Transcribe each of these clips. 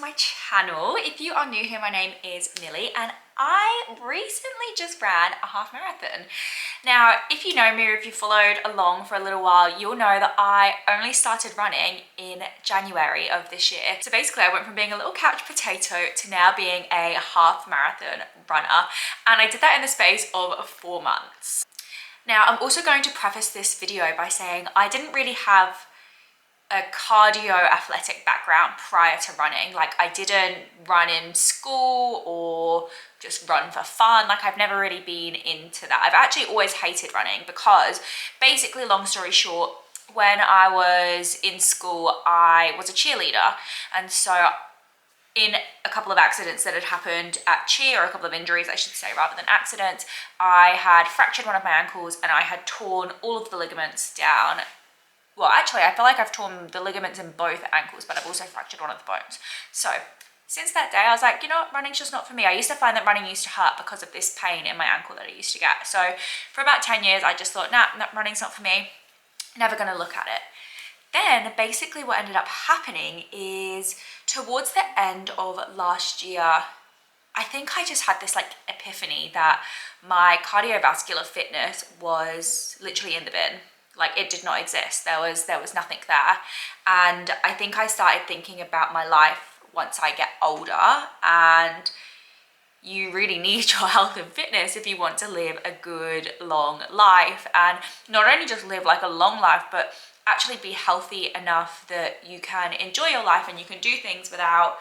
my channel. If you are new here, my name is Millie and I recently just ran a half marathon. Now, if you know me or if you followed along for a little while, you'll know that I only started running in January of this year. So basically I went from being a little couch potato to now being a half marathon runner. And I did that in the space of 4 months. Now, I'm also going to preface this video by saying I didn't really have a cardio athletic background prior to running. Like, I didn't run in school or just run for fun. Like, I've never really been into that. I've actually always hated running because basically, long story short, when I was in school, I was a cheerleader. And so in a couple of accidents that had happened at cheer, or a couple of injuries, I should say, rather than accidents, I had fractured one of my ankles and I had torn all of the ligaments down. Well, actually, I feel like I've torn the ligaments in both ankles, but I've also fractured one of the bones. So since that day, I was like, you know what, running's just not for me. I used to find that running used to hurt because of this pain in my ankle that I used to get. So for about 10 years, I just thought, nah, running's not for me. Never gonna look at it. Then basically what ended up happening is towards the end of last year, I think I just had this like epiphany that my cardiovascular fitness was literally in the bin. Like, it did not exist. There was nothing there. And I think I started thinking about my life once I get older, and you really need your health and fitness if you want to live a good long life, and not only just live like a long life, but actually be healthy enough that you can enjoy your life and you can do things without,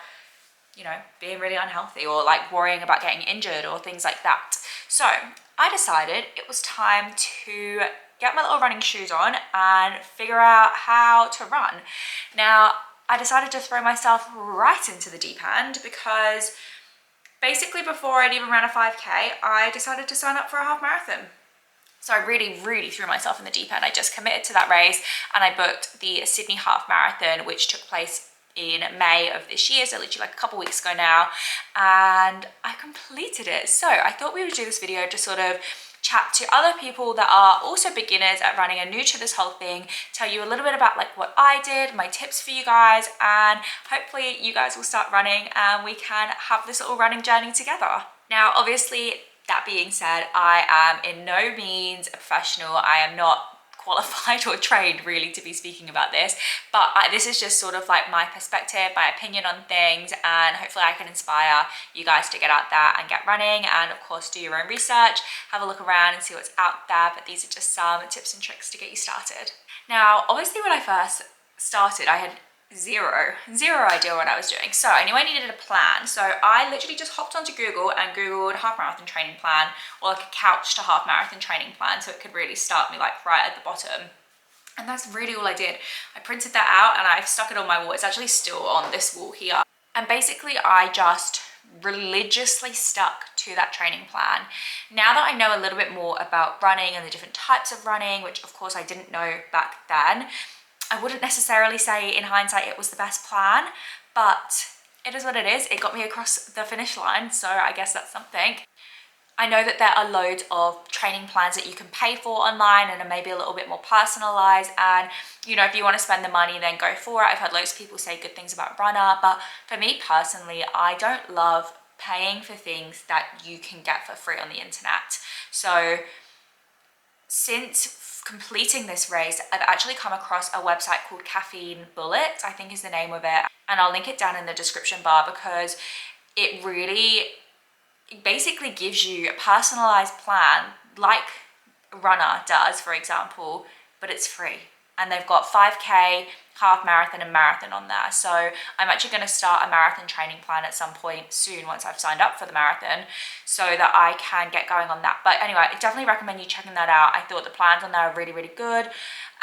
you know, being really unhealthy or like worrying about getting injured or things like that. So I decided it was time to get my little running shoes on and figure out how to run. Now, I decided to throw myself right into the deep end because basically before I'd even ran a 5K, I decided to sign up for a half marathon. So I really threw myself in the deep end. I just committed to that race and I booked the Sydney Half Marathon, which took place in May of this year, so literally like a couple weeks ago now, and I completed it. So I thought we would do this video to sort of chat to other people that are also beginners at running and new to this whole thing, tell you a little bit about like what I did, my tips for you guys, and hopefully you guys will start running and we can have this little running journey together. Now, obviously, that being said, I am in no means a professional. I am not qualified or trained really to be speaking about this, but this is just sort of like my perspective, my opinion on things, and hopefully I can inspire you guys to get out there and get running, and of course do your own research, have a look around and see what's out there. But these are just some tips and tricks to get you started. Now, obviously when I first started, I had zero idea what I was doing. So I knew I needed a plan. So I literally just hopped onto Google and Googled half marathon training plan, or like a couch to half marathon training plan, so it could really start me like right at the bottom. And that's really all I did. I printed that out and I've stuck it on my wall. It's actually still on this wall here. And basically I just religiously stuck to that training plan. Now that I know a little bit more about running and the different types of running, which of course I didn't know back then, I wouldn't necessarily say in hindsight it was the best plan, but it is what it is. It got me across the finish line, so I guess that's something. I know that there are loads of training plans that you can pay for online and are maybe a little bit more personalized, and you know, if you want to spend the money, then go for it. I've heard loads of people say good things about Runner, but for me personally, I don't love paying for things that you can get for free on the internet. So since completing this race, I've actually come across a website called Caffeine Bullet, I think is the name of it, and I'll link it down in the description bar because it really basically gives you a personalized plan like Runner does, for example, but it's free. And they've got 5K, half marathon and marathon on there. So I'm actually going to start a marathon training plan at some point soon once I've signed up for the marathon, so that I can get going on that. But anyway, I definitely recommend you checking that out. I thought the plans on there are really good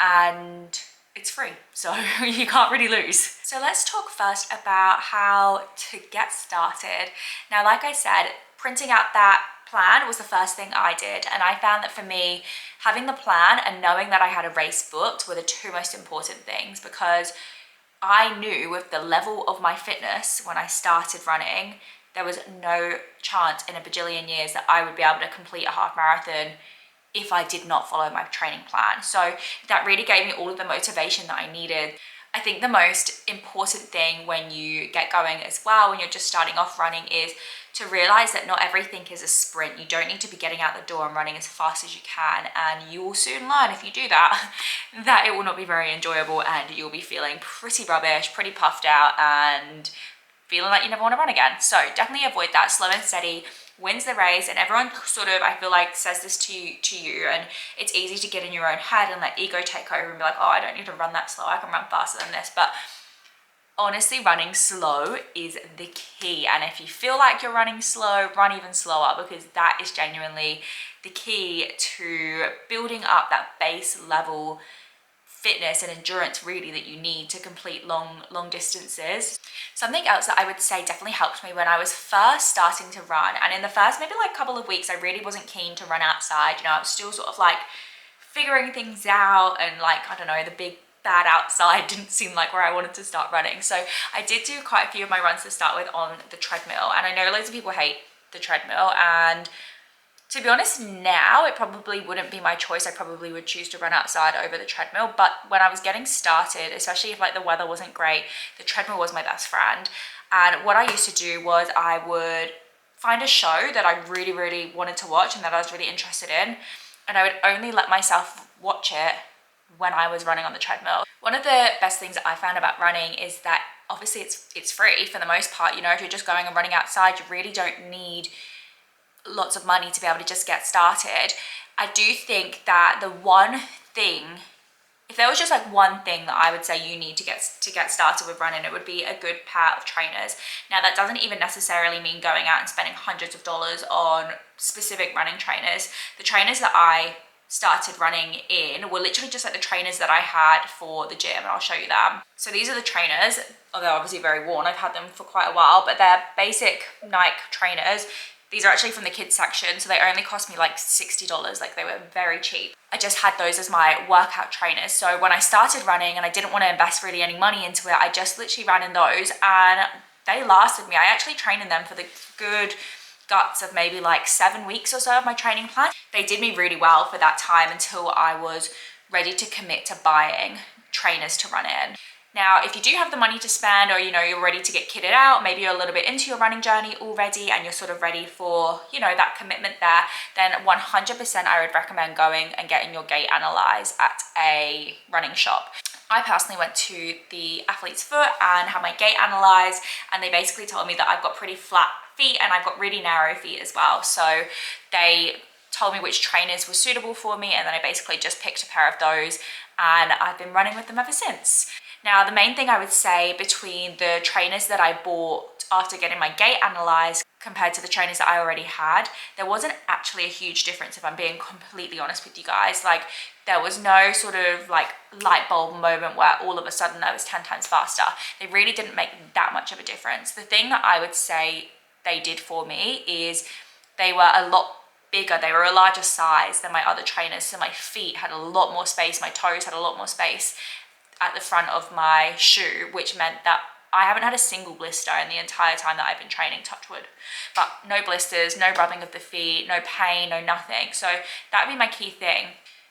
and it's free, so you can't really lose. So let's talk first about how to get started. Now, like I said, printing out that plan was the first thing I did, and I found that for me, having the plan and knowing that I had a race booked were the two most important things, because I knew with the level of my fitness when I started running, there was no chance in a bajillion years that I would be able to complete a half marathon if I did not follow my training plan. So that really gave me all of the motivation that I needed. I think the most important thing when you get going as well, when you're just starting off running, is to realize that not everything is a sprint. You don't need to be getting out the door and running as fast as you can, and you will soon learn, if you do that, that it will not be very enjoyable and you'll be feeling pretty rubbish, pretty puffed out, and feeling like you never want to run again. So definitely avoid that. Slow and steady wins the race, and everyone sort of, I feel like, says this to you, and it's easy to get in your own head and let ego take over and be like, oh, I don't need to run that slow, I can run faster than this. But honestly, running slow is the key, and if you feel like you're running slow, run even slower, because that is genuinely the key to building up that base level fitness and endurance really that you need to complete long distances. Something else that I would say definitely helped me when I was first starting to run, and in the first maybe like couple of weeks I really wasn't keen to run outside. You know, I was still sort of like figuring things out, and like, I don't know, the big bad outside didn't seem like where I wanted to start running. So I did do quite a few of my runs to start with on the treadmill, and I know loads of people hate the treadmill, and to be honest, now it probably wouldn't be my choice. I probably would choose to run outside over the treadmill. But when I was getting started, especially if like the weather wasn't great, the treadmill was my best friend. And what I used to do was I would find a show that I really, really wanted to watch and that I was really interested in, and I would only let myself watch it when I was running on the treadmill. One of the best things that I found about running is that obviously it's free for the most part. You know, if you're just going and running outside, you really don't need lots of money to be able to just get started. I do think that the one thing, if there was just like one thing that I would say you need to get started with running, it would be a good pair of trainers. Now that doesn't even necessarily mean going out and spending hundreds of dollars on specific running trainers. The trainers that I started running in were literally just like the trainers that I had for the gym, and I'll show you them. So these are the trainers. They're obviously very worn, I've had them for quite a while, but they're basic Nike trainers. These are actually from the kids section, so they only cost me like $60, like they were very cheap. I just had those as my workout trainers. So when I started running and I didn't want to invest really any money into it, I just literally ran in those, and they lasted me. I actually trained in them for the good guts of maybe like 7 weeks or so of my training plan. They did me really well for that time until I was ready to commit to buying trainers to run in. Now, if you do have the money to spend, or, you know, you're ready to get kitted out, maybe you're a little bit into your running journey already and you're sort of ready for, you know, that commitment there, then 100% I would recommend going and getting your gait analyzed at a running shop. I personally went to the Athlete's Foot and had my gait analyzed, and they basically told me that I've got pretty flat feet and I've got really narrow feet as well. So they told me which trainers were suitable for me, and then I basically just picked a pair of those, and I've been running with them ever since. Now, the main thing I would say between the trainers that I bought after getting my gait analyzed compared to the trainers that I already had, there wasn't actually a huge difference, if I'm being completely honest with you guys. Like, there was no sort of like light bulb moment where all of a sudden I was 10 times faster. They really didn't make that much of a difference. The thing that I would say they did for me is they were a lot bigger. They were a larger size than my other trainers. So my feet had a lot more space. My toes had a lot more space at the front of my shoe, which meant that I haven't had a single blister in the entire time that I've been training, touch wood. But no blisters, no rubbing of the feet, no pain, no nothing. So that would be my key thing.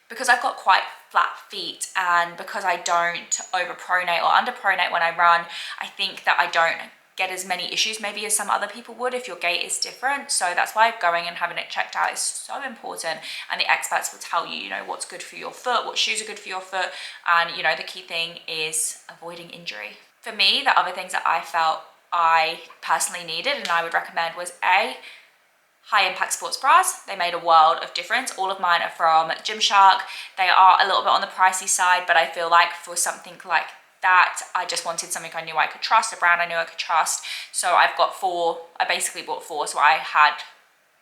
Because I've got quite flat feet, and because I don't overpronate or underpronate when I run, I think that I don't get as many issues maybe as some other people would if your gait is different. So that's why going and having it checked out is so important, and the experts will tell you, you know, what's good for your foot, what shoes are good for your foot, and, you know, the key thing is avoiding injury. For me, the other things that I felt I personally needed and I would recommend was high impact sports bras. They made a world of difference. All of mine are from Gymshark. They are a little bit on the pricey side, but I feel like for something like that, I just wanted something I knew I could trust, a brand I knew I could trust. So I've got 4, I basically bought 4, so I had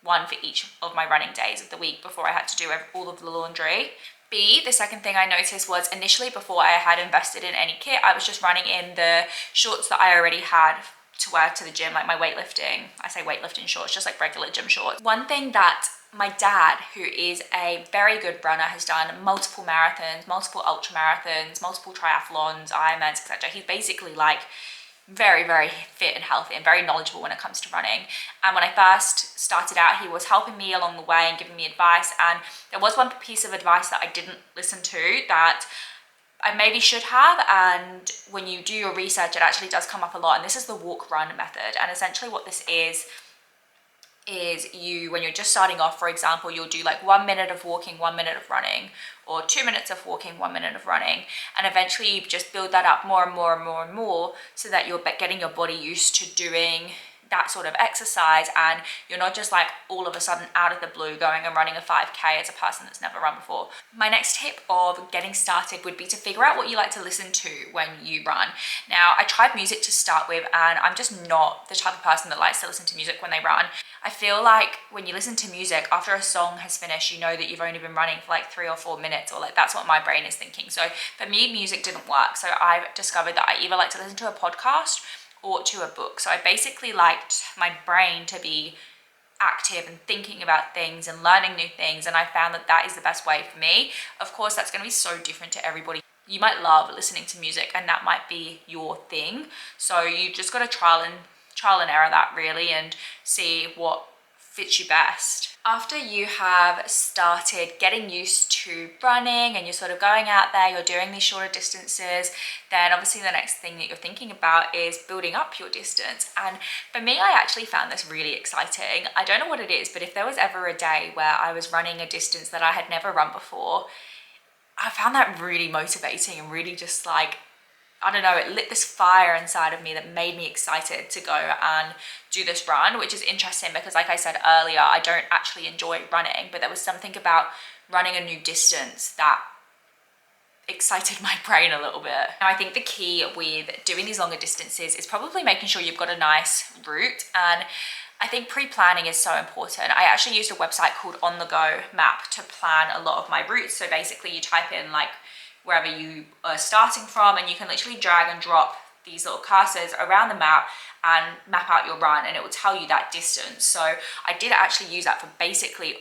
one for each of my running days of the week before I had to do all of the laundry. The second thing I noticed was, initially before I had invested in any kit, I was just running in the shorts that I already had to wear to the gym, like my weightlifting, I say weightlifting shorts, just like regular gym shorts. One thing that my dad, who is a very good runner, has done multiple marathons, multiple ultra marathons, multiple triathlons, Ironmans, etc. He's basically like very, very fit and healthy and very knowledgeable when it comes to running. And when I first started out, he was helping me along the way and giving me advice. And there was one piece of advice that I didn't listen to that I maybe should have, and when you do your research, it actually does come up a lot. And this is the walk run method. And essentially what this is you, when you're just starting off, for example, you'll do like 1 minute of walking, 1 minute of running, or 2 minutes of walking, 1 minute of running. And eventually you just build that up more and more and more and more, so that you're getting your body used to doing that sort of exercise, and you're not just like all of a sudden out of the blue going and running a 5K as a person that's never run before. My next tip of getting started would be to figure out what you like to listen to when you run. Now, I tried music to start with, and I'm just not the type of person that likes to listen to music when they run. I feel like when you listen to music, after a song has finished, you know that you've only been running for like 3 or 4 minutes, or like that's what my brain is thinking. So for me, music didn't work. So I've discovered that I either like to listen to a podcast or to a book. So I basically liked my brain to be active and thinking about things and learning new things, and I found that that is the best way for me. Of course, that's going to be so different to everybody. You might love listening to music and that might be your thing, so you just got to trial and error that really, and see what fits you best. After you have started getting used to running and you're sort of going out there, you're doing these shorter distances, then obviously the next thing that you're thinking about is building up your distance. And for me, I actually found this really exciting. I don't know what it is, but if there was ever a day where I was running a distance that I had never run before, I found that really motivating and really just like, I don't know, it lit this fire inside of me that made me excited to go and do this run, which is interesting because like I said earlier, I don't actually enjoy running, but there was something about running a new distance that excited my brain a little bit. Now, I think the key with doing these longer distances is probably making sure you've got a nice route, and I think pre-planning is so important. I actually used a website called On The Go Map to plan a lot of my routes. So basically you type in like wherever you are starting from, and you can literally drag and drop these little cursors around the map and map out your run, and it will tell you that distance. So I did actually use that for basically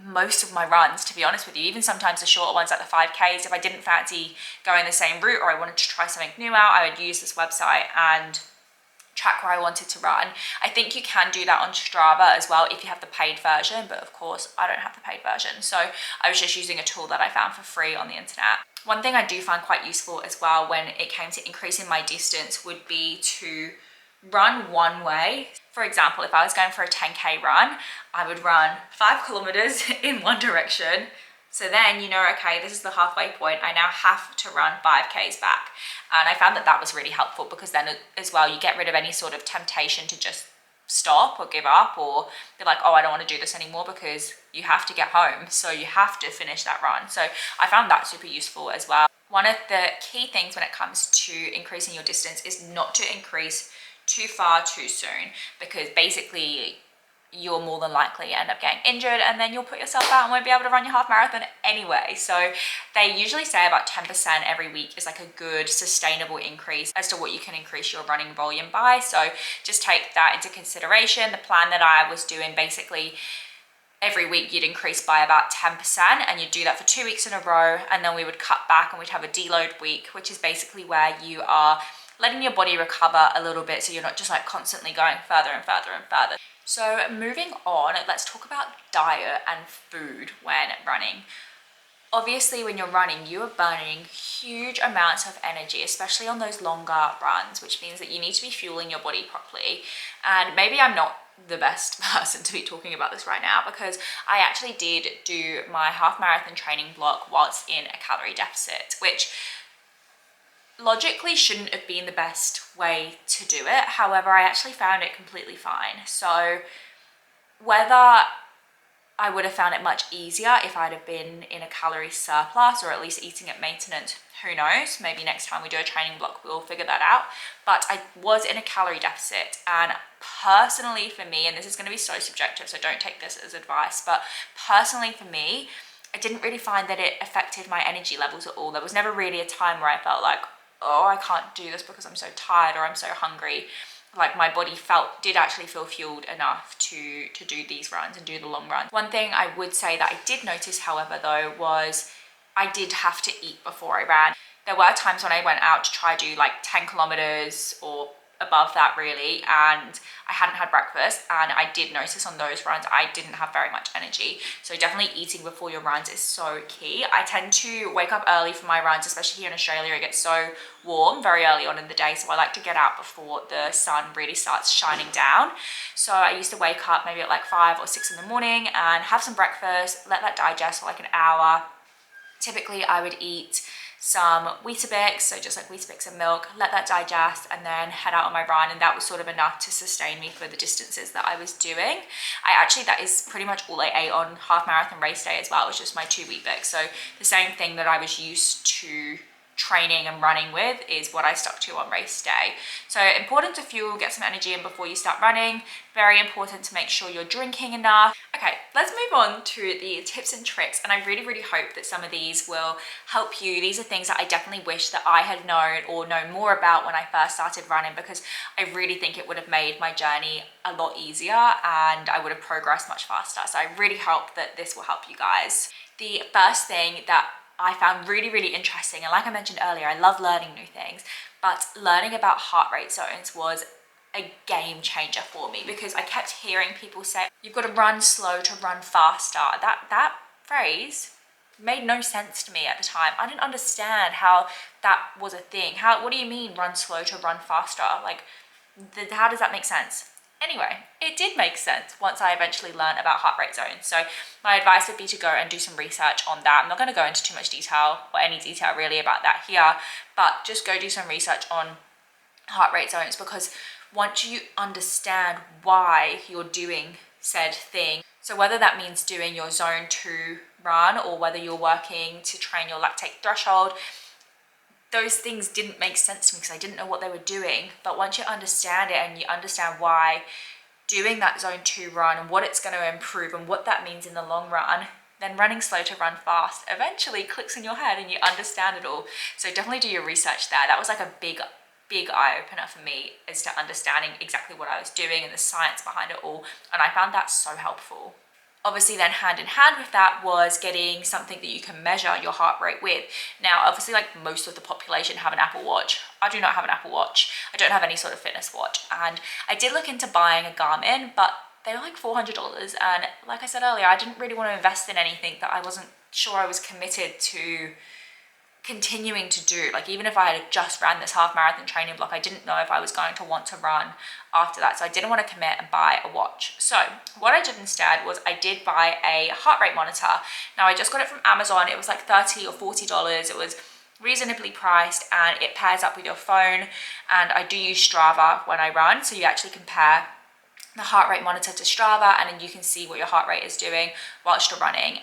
most of my runs, to be honest with you, even sometimes the shorter ones like the 5Ks. If I didn't fancy going the same route or I wanted to try something new out, I would use this website and track where I wanted to run. I think you can do that on Strava as well if you have the paid version, but of course I don't have the paid version, so I was just using a tool that I found for free on the internet. One thing I do find quite useful as well when it came to increasing my distance would be to run one way. For example, if I was going for a 10K run, I would run 5 kilometers in one direction. So then you know, okay, this is the halfway point. I now have to run 5Ks back. And I found that that was really helpful, because then as well, you get rid of any sort of temptation to just stop or give up or be like, oh, I don't want to do this anymore, because you have to get home. So you have to finish that run. So I found that super useful as well. One of the key things when it comes to increasing your distance is not to increase too far too soon, because basically you'll more than likely end up getting injured, and then you'll put yourself out and won't be able to run your half marathon anyway. So they usually say about 10% every week is like a good sustainable increase as to what you can increase your running volume by. So just take that into consideration. The plan that I was doing, basically every week you'd increase by about 10%, and you'd do that for 2 weeks in a row, and then we would cut back and we'd have a deload week, which is basically where you are letting your body recover a little bit, so you're not just like constantly going further and further and further. So moving on, let's talk about diet and food when running. Obviously, when you're running, you are burning huge amounts of energy, especially on those longer runs, which means that you need to be fueling your body properly. And maybe I'm not the best person to be talking about this right now, because I actually did do my half marathon training block whilst in a calorie deficit, which logically shouldn't have been the best way to do it. However, I actually found it completely fine. So whether I would have found it much easier if I'd have been in a calorie surplus, or at least eating at maintenance, who knows? Maybe next time we do a training block, we'll figure that out. But I was in a calorie deficit, and personally for me, and this is going to be so subjective, so don't take this as advice, but personally for me, I didn't really find that it affected my energy levels at all. There was never really a time where I felt like, oh, I can't do this because I'm so tired or I'm so hungry. Like my body did actually feel fueled enough to do these runs and do the long runs. One thing I would say that I did notice, however, though, was I did have to eat before I ran. There were times when I went out to try do like 10 kilometers or above that really, and I hadn't had breakfast, and I did notice on those runs I didn't have very much energy. So definitely eating before your runs is so key. I tend to wake up early for my runs, especially here in Australia. It gets so warm very early on in the day, so I like to get out before the sun really starts shining down. So I used to wake up maybe at like 5 or 6 in the morning and have some breakfast, let that digest for like an hour. Typically I would eat some Weetabix, so just like Weetabix and milk, let that digest, and then head out on my run, and that was sort of enough to sustain me for the distances that I was doing. That is pretty much all I ate on half marathon race day as well. It was just my 2 Weet-Bix. So the same thing that I was used to training and running with is what I stuck to on race day. So important to fuel, get some energy in before you start running. Very important to make sure you're drinking enough. Okay, let's move on to the tips and tricks, and I really hope that some of these will help you. These are things that I definitely wish that I had known or known more about when I first started running, because I really think it would have made my journey a lot easier and I would have progressed much faster. So I really hope that this will help you guys. The first thing that I found really interesting, and like I mentioned earlier, I love learning new things, but learning about heart rate zones was a game changer for me, because I kept hearing people say you've got to run slow to run faster. That phrase made no sense to me at the time. I didn't understand how that was a thing. What do you mean run slow to run faster? Like, how does that make sense? Anyway, it did make sense once I eventually learned about heart rate zones. So my advice would be to go and do some research on that. I'm not going to go into too much detail, or any detail really, about that here, but just go do some research on heart rate zones, because once you understand why you're doing said thing, so whether that means doing your zone 2 run or whether you're working to train your lactate threshold, those things didn't make sense to me because I didn't know what they were doing. But once you understand it and you understand why doing that zone 2 run and what it's going to improve and what that means in the long run, then running slow to run fast eventually clicks in your head and you understand it all. So definitely do your research there. That was like a big eye-opener for me, as to understanding exactly what I was doing and the science behind it all, and I found that so helpful. Obviously then hand in hand with that was getting something that you can measure your heart rate with. Now obviously, like most of the population have an Apple Watch. I do not have an Apple Watch. I don't have any sort of fitness watch, and I did look into buying a Garmin, but they're like $400, and like I said earlier, I didn't really want to invest in anything that I wasn't sure I was committed to continuing to do. Like, even if I had just ran this half marathon training block, I didn't know if I was going to want to run after that, so I didn't want to commit and buy a watch. So what I did instead was I did buy a heart rate monitor. Now I just got it from Amazon. It was like $30 or $40. It was reasonably priced, and it pairs up with your phone, and I do use Strava when I run, so you actually compare the heart rate monitor to Strava, and then you can see what your heart rate is doing whilst you're running.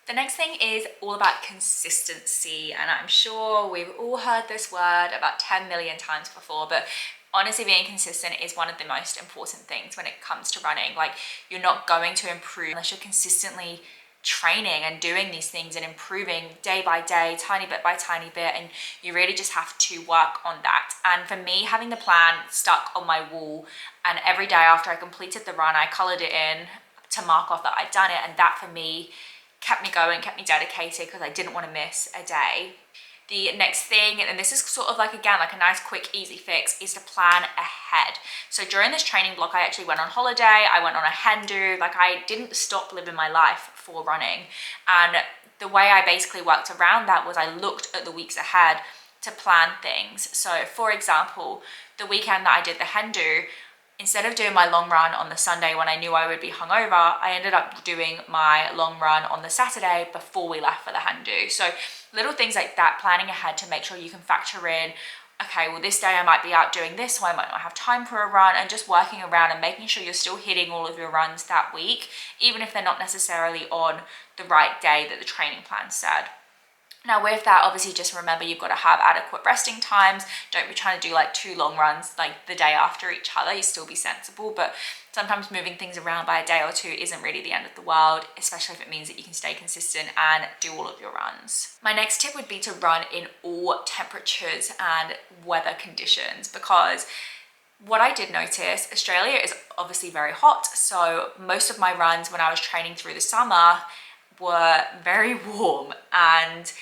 The next thing is all about consistency, and I'm sure we've all heard this word about 10 million times before, but honestly, being consistent is one of the most important things when it comes to running. Like, you're not going to improve unless you're consistently training and doing these things and improving day by day, tiny bit by tiny bit, and you really just have to work on that. And for me, having the plan stuck on my wall, and every day after I completed the run, I colored it in to mark off that I'd done it, and that for me kept me going, kept me dedicated, because I didn't want to miss a day. The next thing, and this is sort of like, again, like a nice quick easy fix, is to plan ahead. So during this training block, I actually went on holiday, I went on a hen do, like I didn't stop living my life for running. And the way I basically worked around that was I looked at the weeks ahead to plan things. So for example, the weekend that I did the hen do, instead of doing my long run on the Sunday when I knew I would be hungover, I ended up doing my long run on the Saturday before we left for the hen do. So little things like that, planning ahead to make sure you can factor in, okay, well this day I might be out doing this, so I might not have time for a run, and just working around and making sure you're still hitting all of your runs that week, even if they're not necessarily on the right day that the training plan said. Now with that, obviously just remember you've got to have adequate resting times. Don't be trying to do like 2 long runs like the day after each other. You still be sensible, but sometimes moving things around by a day or 2 isn't really the end of the world, especially if it means that you can stay consistent and do all of your runs. My next tip would be to run in all temperatures and weather conditions, because what I did notice, Australia is obviously very hot, so most of my runs when I was training through the summer were very warm, and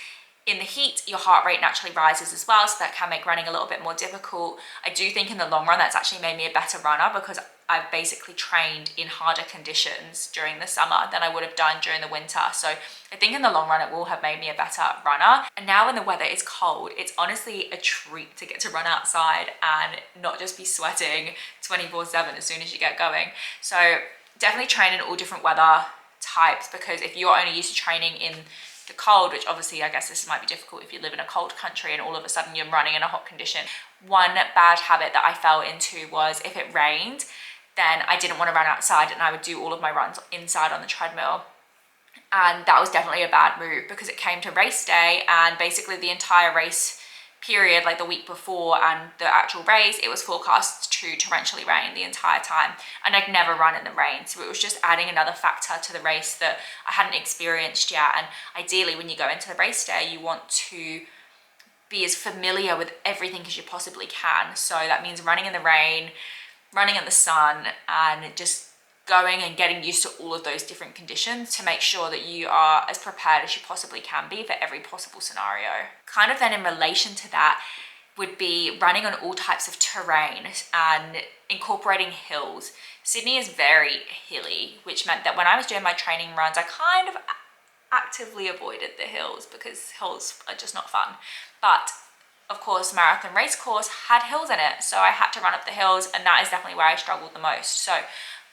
In the heat, your heart rate naturally rises as well, so that can make running a little bit more difficult. I do think in the long run that's actually made me a better runner, because I've basically trained in harder conditions during the summer than I would have done during the winter. So I think in the long run it will have made me a better runner. And now when the weather is cold, it's honestly a treat to get to run outside and not just be sweating 24/7 as soon as you get going. So definitely train in all different weather types, because if you're only used to training in the cold, which obviously I guess this might be difficult if you live in a cold country and all of a sudden you're running in a hot condition. One bad habit that I fell into was if it rained, then I didn't want to run outside and I would do all of my runs inside on the treadmill. And that was definitely a bad move, because it came to race day and basically the entire race period, like the week before and the actual race, it was forecast to torrentially rain the entire time, and I'd never run in the rain, so it was just adding another factor to the race that I hadn't experienced yet. And ideally when you go into the race day, you want to be as familiar with everything as you possibly can. So that means running in the rain, running in the sun, and just going and getting used to all of those different conditions to make sure that you are as prepared as you possibly can be for every possible scenario. Kind of then in relation to that would be running on all types of terrain and incorporating hills. Sydney is very hilly, which meant that when I was doing my training runs, I kind of actively avoided the hills because hills are just not fun. But of course, Marathon Race Course had hills in it, so I had to run up the hills, and that is definitely where I struggled the most. So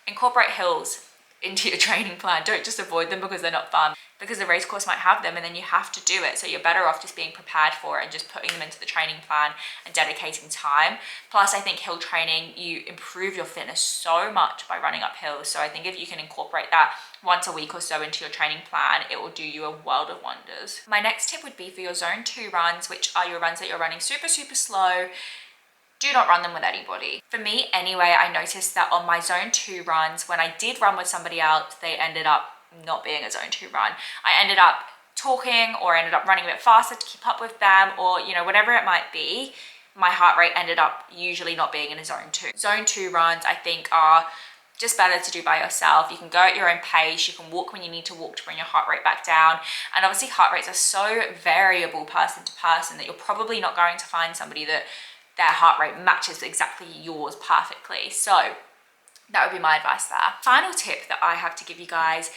incorporate hills into your training plan. Don't just avoid them because they're not fun, because the race course might have them and then you have to do it. So you're better off just being prepared for it and just putting them into the training plan and dedicating time. Plus, I think hill training, you improve your fitness so much by running up hills. So I think if you can incorporate that once a week or so into your training plan, it will do you a world of wonders. My next tip would be for your zone 2 runs, which are your runs that you're running super slow. Do not run them with anybody. For me anyway, I noticed that on my zone 2 runs, when I did run with somebody else, they ended up not being a zone 2 run. I ended up talking, or ended up running a bit faster to keep up with them, or whatever it might be. My heart rate ended up usually not being in a zone 2. Zone 2 runs, I think, are just better to do by yourself. You can go at your own pace, you can walk when you need to walk to bring your heart rate back down. And obviously heart rates are so variable person to person that you're probably not going to find somebody that their heart rate matches exactly yours perfectly. So that would be my advice there. Final tip that I have to give you guys,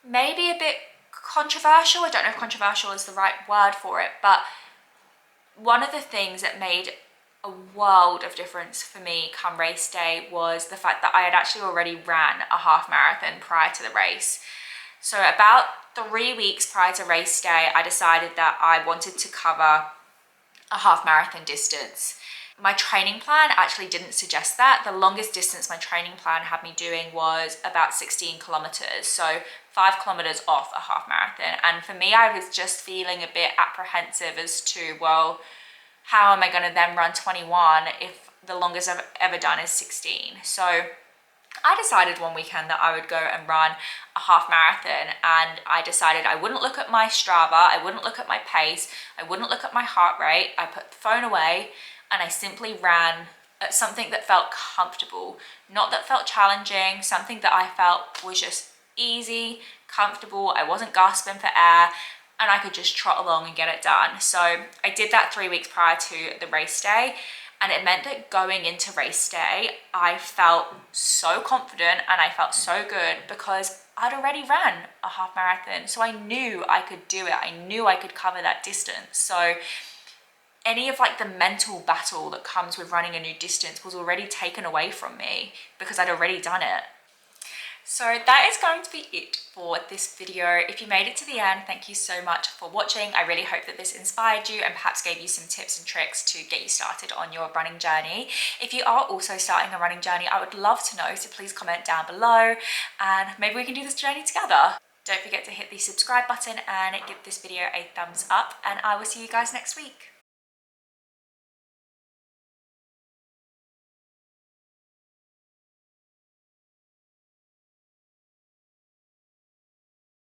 maybe a bit controversial. I don't know if controversial is the right word for it, but one of the things that made a world of difference for me come race day was the fact that I had actually already ran a half marathon prior to the race. So about 3 weeks prior to race day, I decided that I wanted to cover a half marathon distance. My training plan actually didn't suggest that. The longest distance my training plan had me doing was about 16 kilometers, so 5 kilometers off a half marathon. And for me, I was just feeling a bit apprehensive as to, well, how am I going to then run 21 if the longest I've ever done is 16? So I decided one weekend that I would go and run a half marathon, and I decided I wouldn't look at my Strava, I wouldn't look at my pace, I wouldn't look at my heart rate. I put the phone away and I simply ran at something that felt comfortable, not that felt challenging, something that I felt was just easy, comfortable. I wasn't gasping for air, and I could just trot along and get it done. So I did that 3 weeks prior to the race day. And it meant that going into race day, I felt so confident and I felt so good because I'd already ran a half marathon. So I knew I could do it. I knew I could cover that distance. So any of like the mental battle that comes with running a new distance was already taken away from me because I'd already done it. So that is going to be it for this video. If you made it to the end, thank you so much for watching. I really hope that this inspired you and perhaps gave you some tips and tricks to get you started on your running journey. If you are also starting a running journey, I would love to know, so please comment down below and maybe we can do this journey together. Don't forget to hit the subscribe button and give this video a thumbs up, and I will see you guys next week.